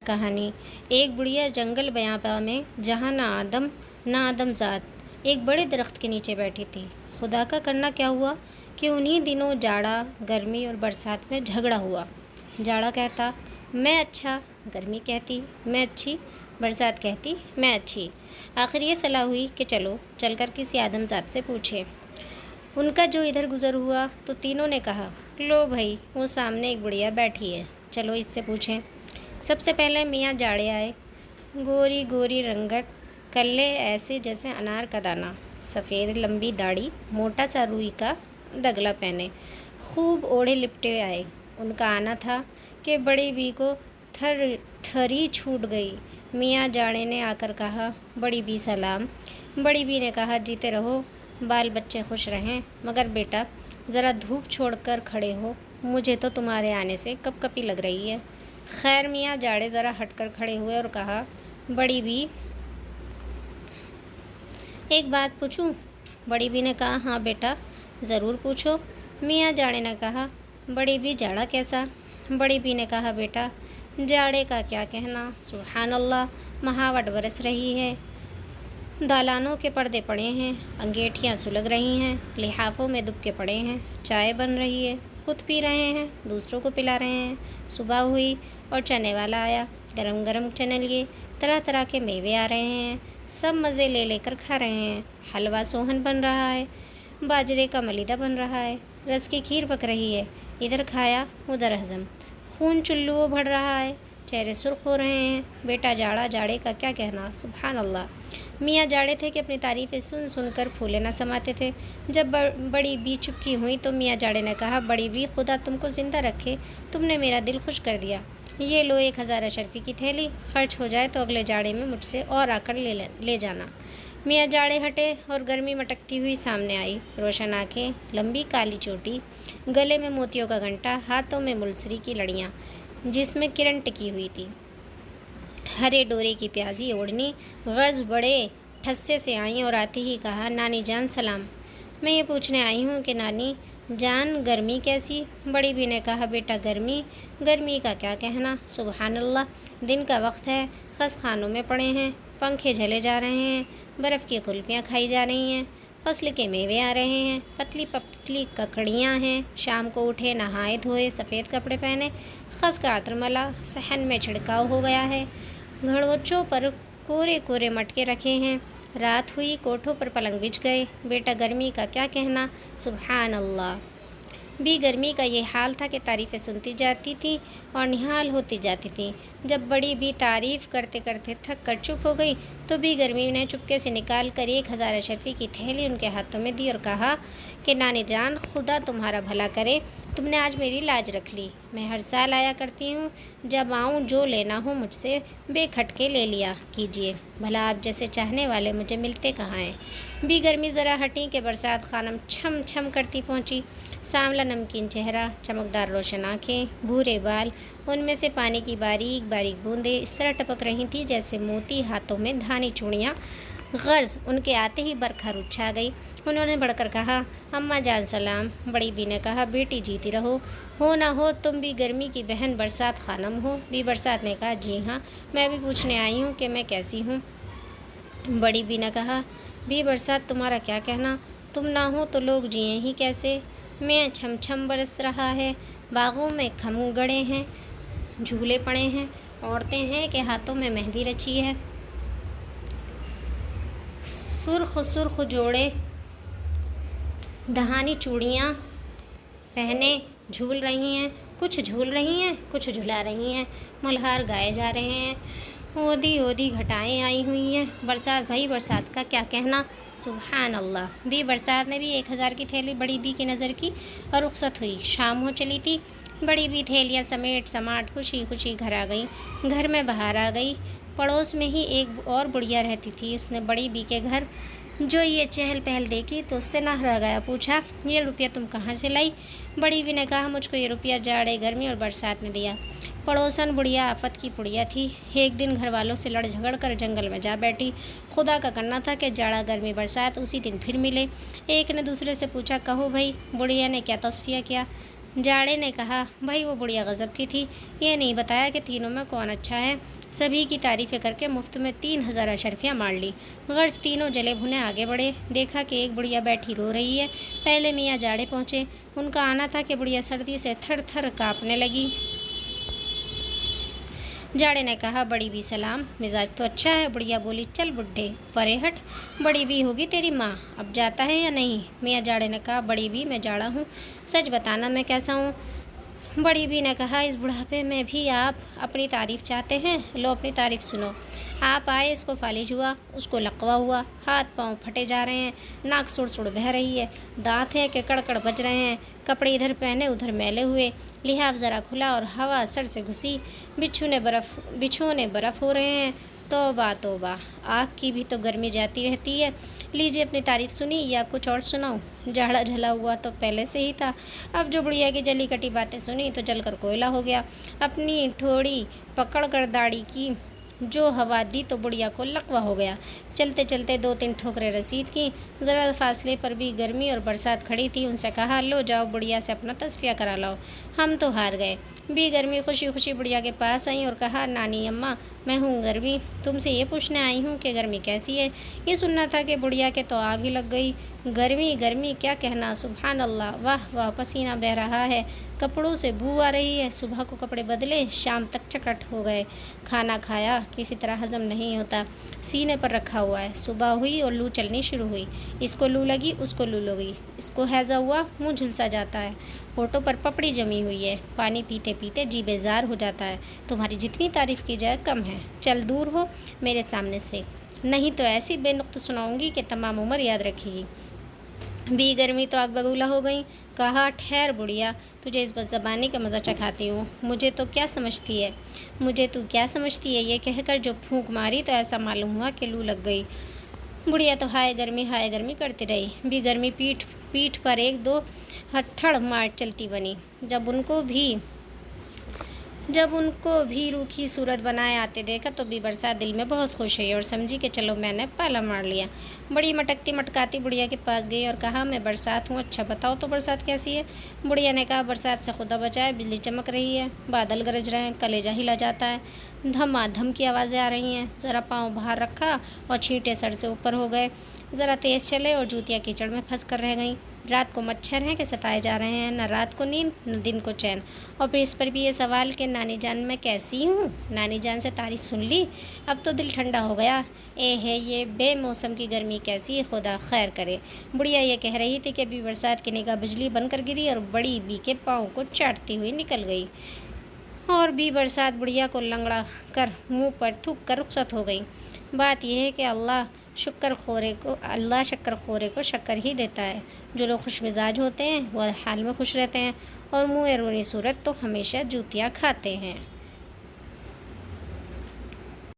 कहानी। एक बुढ़िया जंगल बयाबा में जहाँ ना आदम ना आदमजात एक बड़े दरख्त के नीचे बैठी थी। खुदा का करना क्या हुआ कि उन्हीं दिनों जाड़ा, गर्मी और बरसात में झगड़ा हुआ। जाड़ा कहता मैं अच्छा, गर्मी कहती मैं अच्छी, बरसात कहती मैं अच्छी। आखिर ये सलाह हुई कि चलो चलकर किसी आदमजात से पूछे। उनका जो इधर गुजर हुआ तो तीनों ने कहा, लो भाई, वो सामने एक बुढ़िया बैठी है, चलो इससे पूछें। सबसे पहले मियाँ जाड़े आए। गोरी गोरी रंगत, कल्ले ऐसे जैसे अनार का दाना, सफ़ेद लंबी दाढ़ी, मोटा सा रुई का दगला पहने, खूब ओढ़े लिपटे आए। उनका आना था कि बड़ी बी को थरी छूट गई। मियाँ जाड़े ने आकर कहा, बड़ी बी सलाम। बड़ी बी ने कहा, जीते रहो, बाल बच्चे खुश रहें, मगर बेटा ज़रा धूप छोड़कर खड़े हो, मुझे तो तुम्हारे आने से कपकपी लग रही है। खैर मियाँ जाड़े ज़रा हटकर खड़े हुए और कहा, बड़ी बी एक बात पूछूं? बड़ी बी ने कहा, हाँ बेटा ज़रूर पूछो। मियाँ जाड़े ने कहा, बड़ी बी जाड़ा कैसा? बड़ी बी ने कहा, बेटा जाड़े का क्या कहना, सुभान अल्लाह, महावट बरस रही है, दालानों के पर्दे पड़े हैं, अंगेठियाँ सुलग रही हैं, लिहाफों में दुबके पड़े हैं, चाय बन रही है, खुद पी रहे हैं, दूसरों को पिला रहे हैं। सुबह हुई और चने वाला आया, गरम गरम चने लिए, तरह तरह के मेवे आ रहे हैं, सब मज़े ले लेकर खा रहे हैं। हलवा सोहन बन रहा है, बाजरे का मलीदा बन रहा है, रस की खीर पक रही है, इधर खाया उधर हजम, खून चुल्लुओं भर रहा है, चेहरे सुर्ख हो रहे हैं। बेटा जाड़ा, जाड़े का क्या कहना, सुभान अल्लाह। मियाँ जाड़े थे कि अपनी तारीफ़ें सुन सुनकर फूले न समाते थे। जब बड़ी बी चुपकी हुई तो मियाँ जाड़े ने कहा, बड़ी बी खुदा तुमको ज़िंदा रखे, तुमने मेरा दिल खुश कर दिया। ये लो 1000 अशरफी की थैली, खर्च हो जाए तो अगले जाड़े में मुझसे और आकर ले जाना। मियाँ जाड़े हटे और गर्मी मटकती हुई सामने आई। रोशन आँखें, लंबी काली चोटी, गले में मोतियों का घंटा, हाथों में मुलसरी की लड़ियाँ जिसमें किरण टिकी हुई थी, हरे डोरे की प्याजी ओढ़नी, गर्ज बड़े ठस्से से आई और आते ही कहा, नानी जान सलाम। मैं ये पूछने आई हूँ कि नानी जान गर्मी कैसी? बड़ी भी ने कहा, बेटा गर्मी, गर्मी का क्या कहना, सुबहान अल्लाह, दिन का वक्त है, खस खानों में पड़े हैं, पंखे झले जा रहे हैं, बर्फ़ की कुल्फियाँ खाई जा रही हैं, फसल के मेवे आ रहे हैं, पतली पतली ककड़ियाँ हैं, शाम को उठे, नहाए धोए, सफ़ेद कपड़े पहने, खस का अत्र मला, सहन में छिड़काव हो गया है, घड़ोचों पर कोरे कोरे मटके रखे हैं, रात हुई, कोठों पर पलंग बिछ गए। बेटा गर्मी का क्या कहना, सुभान अल्लाह। भी गर्मी का ये हाल था कि तारीफ़ें सुनती जाती थी और निहाल होती जाती थी। जब बड़ी भी तारीफ़ करते करते थक कर चुप हो गई तो भी गर्मी ने चुपके से निकाल कर 1000 अशरफी की थैली उनके हाथों में दी और कहा कि नानी जान खुदा तुम्हारा भला करे, तुमने आज मेरी लाज रख ली। मैं हर साल आया करती हूँ, जब आऊँ जो लेना हो मुझसे बेखटके ले लिया कीजिए, भला आप जैसे चाहने वाले मुझे मिलते कहाँ हैं। भी गर्मी ज़रा हटी कि बरसात खानम छम छम करती पहुँची। सांवला नमकीन चेहरा, चमकदार रोशन आँखें, भूरे बाल, उनमें से पानी की बारीक बारीक बूंदें इस तरह टपक रही थी जैसे मोती, हाथों में धानी चूड़ियाँ। गर्ज उनके आते ही बरखा रुझ छा गई। उन्होंने बढ़कर कहा, अम्मा जान सलाम। बड़ी बी ने कहा, बेटी जीती रहो, हो ना हो तुम भी गर्मी की बहन बरसात खानम हो। बी बरसात ने कहा, जी हाँ, मैं भी पूछने आई हूँ कि मैं कैसी हूँ। बड़ी बी ने कहा, बी बरसात तुम्हारा क्या कहना, तुम ना हो तो लोग जिए ही कैसे। मैं छम छम बरस रहा है, बागों में खम गड़े हैं, झूले पड़े हैं, औरतें हैं कि हाथों में मेहंदी रची है, सुर्ख सुर्ख जोड़े दहानी चूड़ियाँ पहने झूल रही हैं, कुछ झूल रही हैं, कुछ झुला रही हैं, मल्हार गाए जा रहे हैं, ओदी ओदी घटाएं आई हुई हैं। बरसात भाई बरसात का क्या कहना, सुभान अल्लाह। भी बरसात ने भी 1000 की थैली बड़ी बी की नज़र की और रुखसत हुई। शाम हो चली थी। बड़ी बी थैलियाँ समेट समाट खुशी खुशी घर आ गई। घर में बाहर आ गई। पड़ोस में ही एक और बुढ़िया रहती थी। उसने बड़ी बी के घर जो ये चहल पहल देखी तो उससे ना रह गया। पूछा, ये रुपया तुम कहाँ से लाई? बड़ी बी ने कहा, मुझको ये रुपया जाड़े, गर्मी और बरसात ने दिया। पड़ोसन बुढ़िया आफत की पुड़िया थी। एक दिन घर वालों से लड़ झगड़ कर जंगल में जा बैठी। खुदा का करना था कि जाड़ा, गर्मी, बरसात उसी दिन फिर मिले। एक ने दूसरे से पूछा, कहो भाई बुढ़िया ने क्या तस्फिया किया? जाड़े ने कहा, भाई वो बुढ़िया गज़ब की थी, ये नहीं बताया कि तीनों में कौन अच्छा है। सभी की तारीफ़ें करके मुफ्त में 3,000 अशर्फियाँ मार ली। गर्ज तीनों जले भुने आगे बढ़े। देखा कि एक बुढ़िया बैठी रो रही है। पहले मियाँ जाड़े पहुँचे। उनका आना था कि बुढ़िया सर्दी से थर थर काँपने लगी। जाड़े ने कहा, बड़ी भी सलाम, मिजाज तो अच्छा है। बुढ़िया बोली, चल बुड्ढे परे हट, बड़ी भी होगी तेरी माँ, अब जाता है या नहीं। मियाँ जाड़े ने कहा, बड़ी भी मैं जाड़ा हूँ, सच बताना मैं कैसा हूँ। बड़ी भी ने कहा, इस बुढ़ापे में भी आप अपनी तारीफ़ चाहते हैं, लो अपनी तारीफ़ सुनो। आप आए, इसको फालिज हुआ, उसको लकवा हुआ, हाथ पांव फटे जा रहे हैं, नाक सुड़ सुड़ बह रही है, दांत हैं कि कड़कड़ बज रहे हैं, कपड़े इधर पहने उधर मैले हुए, लिहाफ ज़रा खुला और हवा सर से घुसी, बिछोने बर्फ़ हो रहे हैं। तौबा तौबा, आग की भी तो गर्मी जाती रहती है। लीजिए अपनी तारीफ़ सुनी या कुछ और सुनाऊं। जाड़ा झला हुआ तो पहले से ही था, अब जो बुढ़िया की जली कटी बातें सुनी तो जलकर कोयला हो गया। अपनी ठोड़ी पकड़ कर दाढ़ी की जो हवा दी तो बुढ़िया को लकवा हो गया। चलते चलते 2-3 ठोकरें रसीद की। ज़रा फासले पर भी गर्मी और बरसात खड़ी थी। उनसे कहा, लो जाओ बुढ़िया से अपना तस्फिया करा लाओ, हम तो हार गए। भी गर्मी खुशी खुशी बुढ़िया के पास आई और कहा, नानी अम्मा, मैं हूँ गर्मी, तुमसे ये पूछने आई हूँ कि गर्मी कैसी है। ये सुनना था कि बुढ़िया के तो आग ही लग गई। गर्मी गर्मी क्या कहना, सुभान अल्लाह, वाह वाह, पसीना बह रहा है, कपड़ों से बू आ रही है। सुबह को कपड़े बदले, शाम तक चकट हो गए। खाना खाया, किसी तरह हजम नहीं होता, सीने पर रखा हुआ है। सुबह हुई और लू चलनी शुरू हुई। इसको लू लगी, उसको लू लगी, इसको हैज़ा हुआ, मुँह झुलसा जाता है, होठों पर पपड़ी जमी हुई है, पानी पीते पीते जी बेजार हो जाता है। तुम्हारी जितनी तारीफ़ की जाए कम है, चल दूर हो मेरे सामने से, नहीं तो ऐसी बेनुक्त सुनाऊंगी कि तमाम उम्र याद रखेगी। भी गर्मी तो आग बगूला हो गई। कहा, ठहर बुढ़िया, तुझे इस ज़बानी का मज़ा चखाती हूँ। मुझे तो क्या समझती है, मुझे तू क्या समझती है, ये कहकर जो फूंक मारी तो ऐसा मालूम हुआ कि लू लग गई। बुढ़िया तो हाय गर्मी करती रही। भी गर्मी पीठ पीठ पर 1-2 हथड़ मार चलती बनी। जब उनको भी रूखी सूरत बनाए आते देखा तो भी बरसात दिल में बहुत खुश हुई और समझी कि चलो मैंने पाला मार लिया। बड़ी मटकती मटकाती बुढ़िया के पास गई और कहा, मैं बरसात हूँ, अच्छा बताओ तो बरसात कैसी है। बुढ़िया ने कहा, बरसात से खुदा बचाए, बिजली चमक रही है, बादल गरज रहे हैं, कलेजा हिला जाता है, धमाधम की आवाज़ें आ रही हैं। ज़रा पाँव बाहर रखा और छींटे सर से ऊपर हो गए। ज़रा तेज़ चले और जूतियाँ कीचड़ में फंस कर रह गईं। रात को मच्छर हैं कि सताए जा रहे हैं, न रात को नींद न दिन को चैन। और फिर इस पर भी ये सवाल कि नानी जान मैं कैसी हूँ। नानी जान से तारीफ़ सुन ली, अब तो दिल ठंडा हो गया। ए है ये बेमौसम की गर्मी कैसी है, खुदा खैर करे। बुढ़िया ये कह रही थी कि अभी बरसात की निगाह बिजली बनकर गिरी और बड़ी बी के पाँव को चाटती हुई निकल गई। और भी बरसात बुढ़िया को लंगड़ा कर मुंह पर थूक कर रुखसत हो गई। बात यह है कि अल्लाह शक्कर खोरे को शक्कर ही देता है। जो लोग खुश मिजाज होते हैं वो हर हाल में खुश रहते हैं और मुँह रोनी सूरत तो हमेशा जूतियाँ खाते हैं।